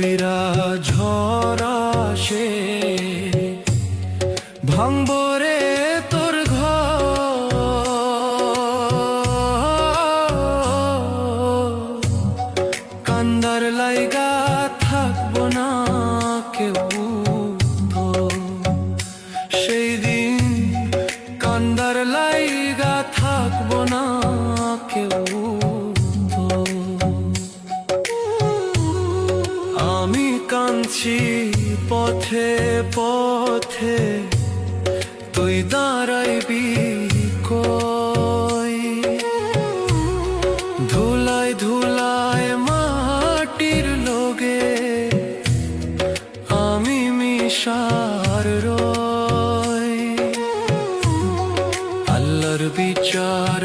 বইরা ঝরা সে ভাঙবো রে তোর ঘর, কান্দার লাইগা থাকবো না কেউ তো, সেই দিন কান্দার লাইগা থাকবো না কেউ তো। আমি কাঁদছি পথে পথে, তুই দাঁড়াইবি কই? ধুলায় ধুলায় মাটির লোগে আমি মিশার রই। আল্লাহর বিচার